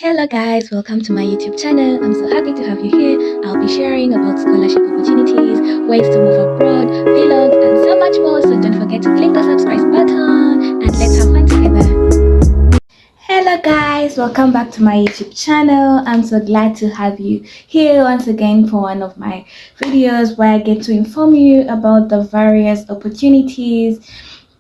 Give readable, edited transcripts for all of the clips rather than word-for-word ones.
Hello guys, welcome to my YouTube channel. I'm so happy to have you here. I'll be sharing about scholarship opportunities, ways to move abroad, vlogs and so much more. So don't forget to click the subscribe button and let's have fun together. Hello guys, welcome back to my YouTube channel. I'm so glad to have you here once again for one of my videos where I get to inform you about the various opportunities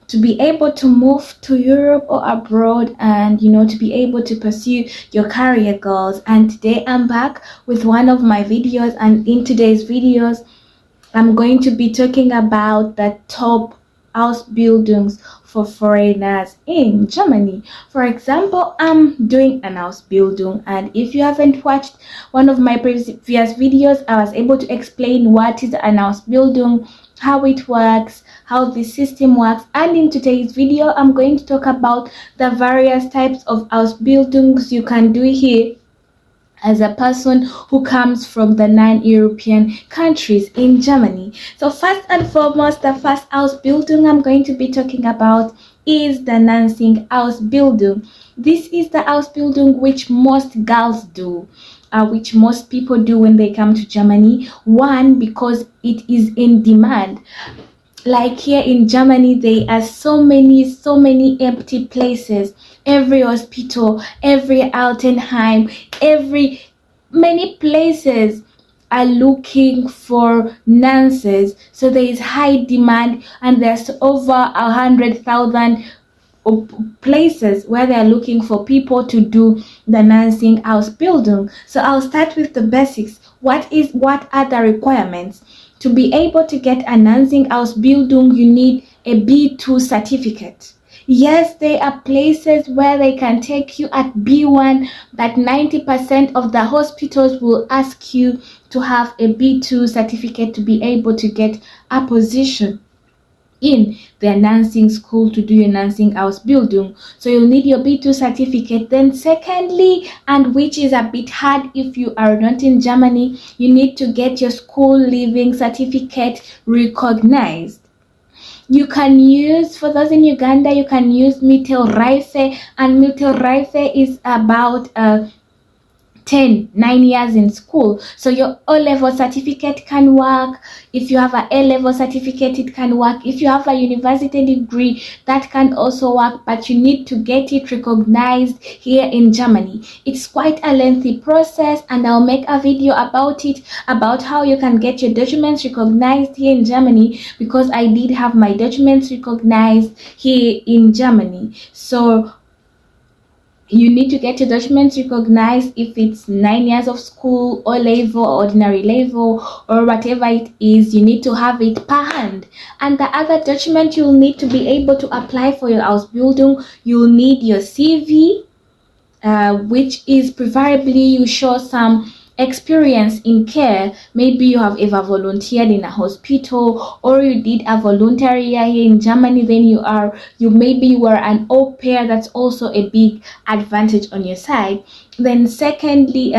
to be able to move to Europe or abroad, and to be able to pursue your career goals. And today I'm back with one of my videos, and in today's videos I'm going to be talking about the top Ausbildungs for foreigners in Germany. For example, I'm doing an Ausbildung, and if you haven't watched one of my previous videos, I was able to explain what is an Ausbildung, how it works, how the system works. And in today's video I'm going to talk about the various types of Ausbildungs you can do here as a person who comes from the non-European countries in Germany. So first and foremost, the first Ausbildung I'm going to be talking about is the nursing Ausbildung. This is the Ausbildung which most girls do, which most people do when they come to Germany. One, because it is in demand. Like here in Germany, there are so many empty places. Every hospital, every Altenheim, many places are looking for nurses. So there is high demand, and there's over 100,000 places where they are looking for people to do the nursing Ausbildung. So I'll start with the basics. What are the requirements? To be able to get a nursing Ausbildung, you need a B2 certificate. Yes, there are places where they can take you at B1, but 90% of the hospitals will ask you to have a B2 certificate to be able to get a position in their nursing school to do your nursing Ausbildung. So you'll need your B2 certificate. Then secondly, and which is a bit hard if you are not in Germany, you need to get your school leaving certificate recognized. You can use, for those in Uganda, you can use Mittelreife, and Mittelreife is about 9 years in school. So your O-level certificate can work. If you have an A-level certificate, it can work. If you have a university degree, that can also work, but you need to get it recognized here in Germany. It's quite a lengthy process, and I'll make a video about it, about how you can get your documents recognized here in Germany, because I did have my documents recognized here in Germany. So you need to get your documents recognized if it's 9 years of school, or level, ordinary level, or whatever it is. You need to have it per hand. And the other document you'll need to be able to apply for your Ausbildung, you'll need your CV, which is preferably you show some experience in care. Maybe you have ever volunteered in a hospital, or you did a voluntary year here in Germany. Then maybe you were an au pair. That's also a big advantage on your side. Then secondly,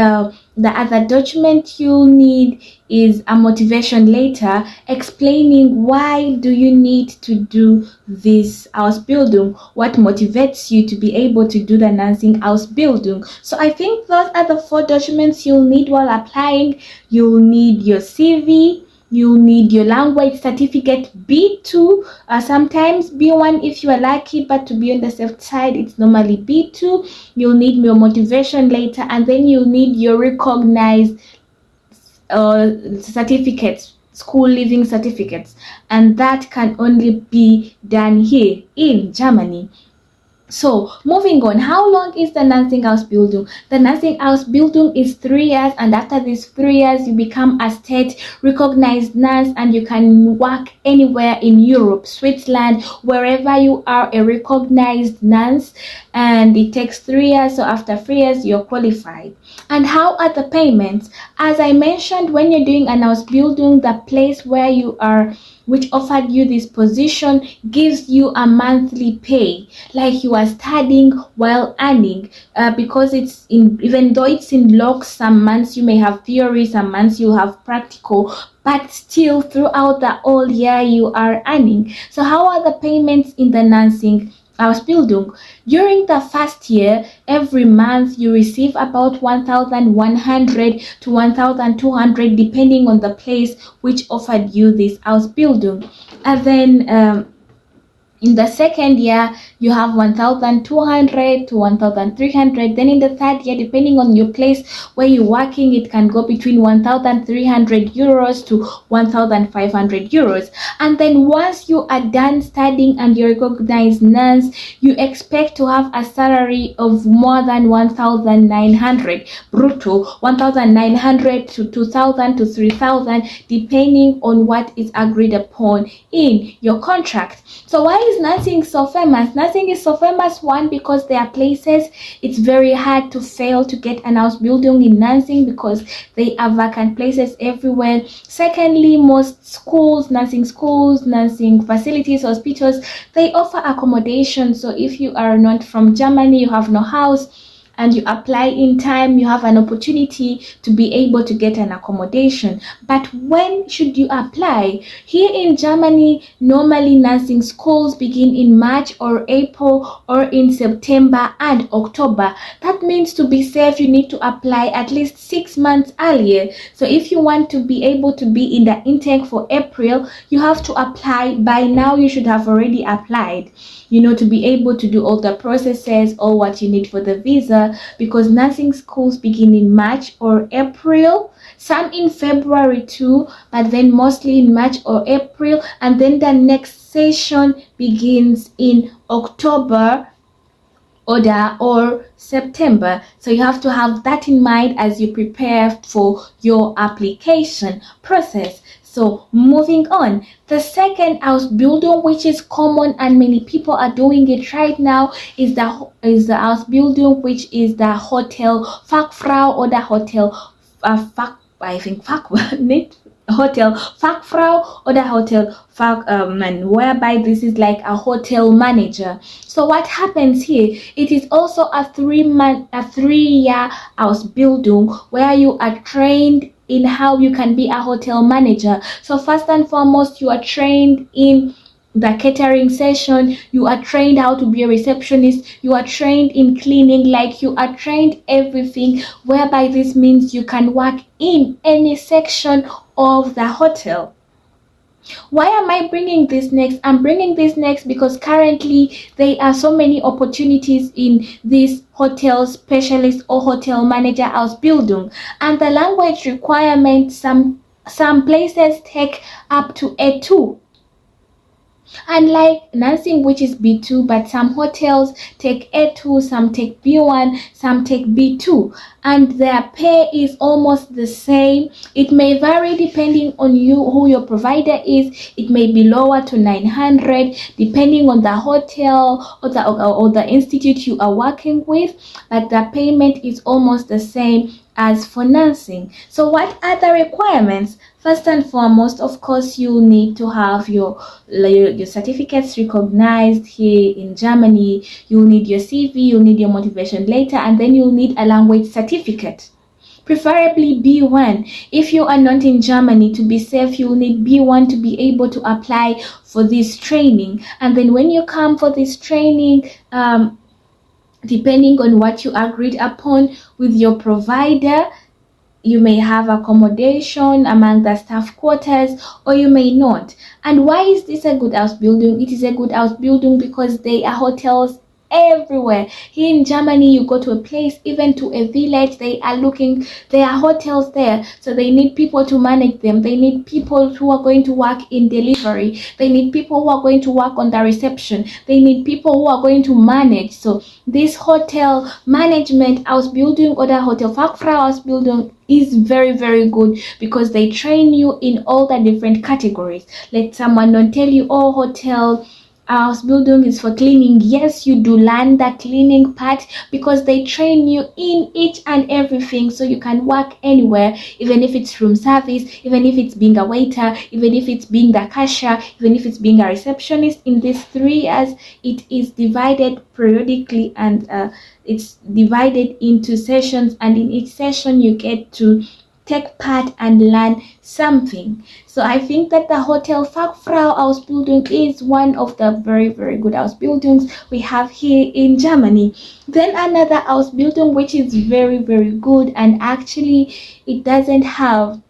the other document you'll need is a motivation letter explaining why do you need to do this Ausbildung, what motivates you to be able to do the nursing Ausbildung. So I think those are the 4 documents you'll need while applying. You'll need your CV, you'll need your language certificate B2, sometimes B1 if you are lucky, but to be on the safe side, it's normally B2. You'll need your motivation letter, and then you'll need your recognized certificates, school leaving certificates, and that can only be done here in Germany. So moving on, how long is the nursing Ausbildung? The nursing Ausbildung is 3 years, and after these 3 years you become a state recognized nurse, and you can work anywhere in Europe, Switzerland, wherever you are a recognized nurse. And it takes 3 years, so after 3 years you're qualified. And how are the payments? As I mentioned, when you're doing an Ausbildung, the place where you are, which offered you this position, gives you a monthly pay, like you are studying while earning, because it's in, even though it's in blocks, some months you may have theory, some months you'll have practical, but still throughout the whole year you are earning. So how are the payments in the nursing Ausbildung. During the first year, every month you receive about 1,100 to 1,200 depending on the place which offered you this Ausbildung. And then in the second year, you have 1,200 to 1,300. Then in the third year, depending on your place where you're working, it can go between 1,300 euros to 1,500 euros. And then once you are done studying and you're recognized nurse, you expect to have a salary of more than 1,900 brutto, 1,900 to 2,000 to 3,000, depending on what is agreed upon in your contract. So why is nursing so famous? Nursing is so famous, one, because there are places it's very hard to fail to get an Ausbildung in nursing because they are vacant places everywhere. Secondly, most schools, nursing facilities, hospitals, they offer accommodation. So if you are not from Germany, you have no house, and you apply in time, you have an opportunity to be able to get an accommodation. But when should you apply? Here in Germany, normally nursing schools begin in March or April or in September and October. That means to be safe, you need to apply at least 6 months earlier. So if you want to be able to be in the intake for April, you have to apply. By now, you should have already applied, to be able to do all the processes, all what you need for the visa, because nursing schools begin in March or April, some in February too, but then mostly in March or April, and then the next session begins in October or September. So you have to have that in mind as you prepare for your application process. So moving on, the second Ausbildung, which is common and many people are doing it right now, is the Ausbildung, which is the Hotel Fachfrau or the Hotel Hotel Fachfrau or the Hotel Fachmann, whereby this is like a hotel manager. So what happens here? It is also a 3-year Ausbildung where you are trained in how you can be a hotel manager. So first and foremost, you are trained in the catering session, you are trained how to be a receptionist, you are trained in cleaning, like you are trained everything, whereby this means you can work in any section of the hotel. Why am I bringing this next? I'm bringing this next because currently there are so many opportunities in this hotel specialist or hotel manager Ausbildung, and the language requirement, some places take up to A2. Unlike nursing, which is B2, but some hotels take A2, some take B1, some take B2, and their pay is almost the same. It may vary depending on who your provider is. It may be lower to 900 depending on the hotel or the institute you are working with, but the payment is almost the same as for nursing. So what are the requirements? First and foremost, of course, you need to have your certificates recognized here in Germany. You'll need your CV, you'll need your motivation letter, and then you'll need a language certificate, preferably B1. If you are not in Germany, to be safe, you'll need B1 to be able to apply for this training. And then when you come for this training, depending on what you agreed upon with your provider, you may have accommodation among the staff quarters, or you may not. And why is this a good Ausbildung? It is a good Ausbildung because they are hotels everywhere. Here in Germany, you go to a place, even to a village, there are hotels there, so they need people to manage them. They need people who are going to work in delivery. They need people who are going to work on the reception. They need people who are going to manage. So this hotel management Ausbildung or the Hotel Fachfrau Ausbildung is very, very good because they train you in all the different categories. Let someone not tell you, oh, hotel Ausbildung is for cleaning. Yes, you do learn the cleaning part because they train you in each and everything, so you can work anywhere, even if it's room service, even if it's being a waiter, even if it's being the cashier, even if it's being a receptionist. In these 3 years, it is divided periodically, and it's divided into sessions, and in each session you get to take part and learn something. So I think that the Hotel Fachfrau Ausbildung is one of the very, very good Ausbildungs we have here in Germany. Then another Ausbildung which is very, very good, and actually it doesn't have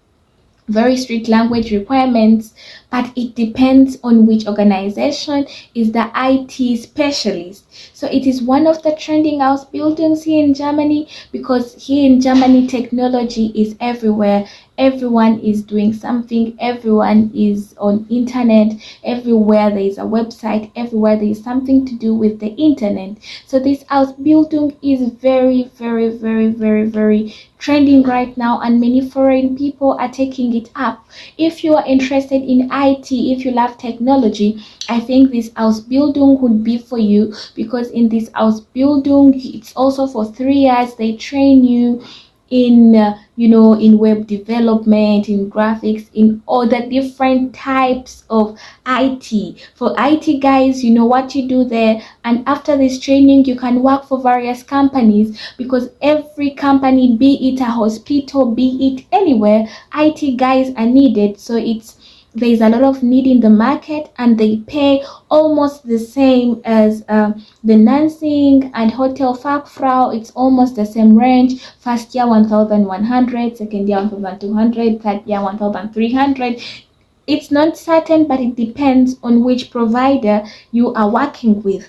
very strict language requirements, but it depends on which organization, is the IT specialist. So it is one of the trending house buildings here in Germany, because here in Germany technology is everywhere. Everyone is doing something, everyone is on internet, everywhere there is a website, everywhere there is something to do with the internet. So this Ausbildung is very, very, very, very, very trending right now, and many foreign people are taking it up. If you are interested in IT, if you love technology, I think this Ausbildung would be for you, because in this Ausbildung it's also for 3 years. They train you in in web development, in graphics, in all the different types of IT. For IT guys, you know what you do there, and after this training you can work for various companies, because every company, be it a hospital, be it anywhere, IT guys are needed. So there's a lot of need in the market, and they pay almost the same as the nursing and hotel fachfrau. It's almost the same range. First year 1,100, second year 1,200, third year 1,300. It's not certain, but it depends on which provider you are working with.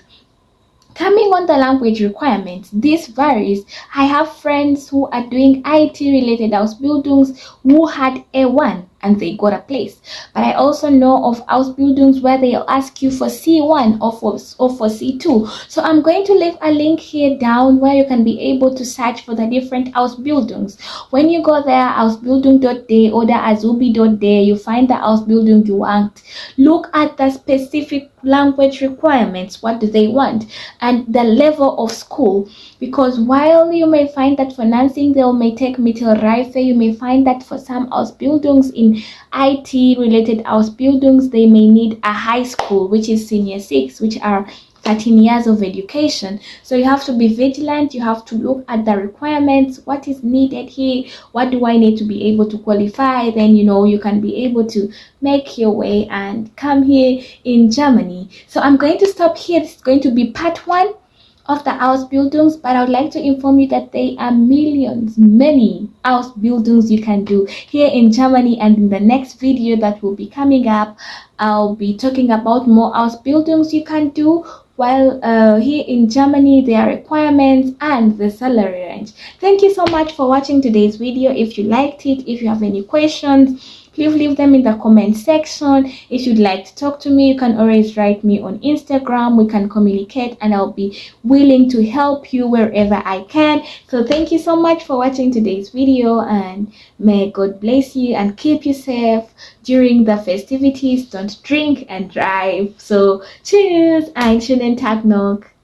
Coming on the language requirements, this varies. I have friends who are doing IT related Ausbildungs who had A1 and they got a place. But I also know of Ausbildungs where they'll ask you for C1 or for C2. So I'm going to leave a link here down where you can be able to search for the different Ausbildungs. When you go there, ausbildung.de or the azubi.de, you find the Ausbildung you want. Look at the specific language requirements. What do they want? And the level of school, because while you may find that for nursing they may take Mittelreife, you may find that for some Ausbildungs in IT related Ausbildungs they may need a high school, which is senior 6, which are 13 years of education. So you have to be vigilant. You have to look at the requirements, what is needed here, what do I need to be able to qualify. Then you can be able to make your way and come here in Germany. So I'm going to stop here. This is going to be part 1 of the Ausbildungs, but I would like to inform you that there are many Ausbildungs you can do here in Germany, and in the next video that will be coming up, I'll be talking about more Ausbildungs you can do while here in Germany, their requirements and the salary range. Thank you so much for watching today's video. If you liked it, if you have any questions, please leave them in the comment section. If you'd like to talk to me, you can always write me on Instagram. We can communicate and I'll be willing to help you wherever I can. So thank you so much for watching today's video, and may God bless you and keep you safe during the festivities. Don't drink and drive. So cheers, einen schönen Tag noch.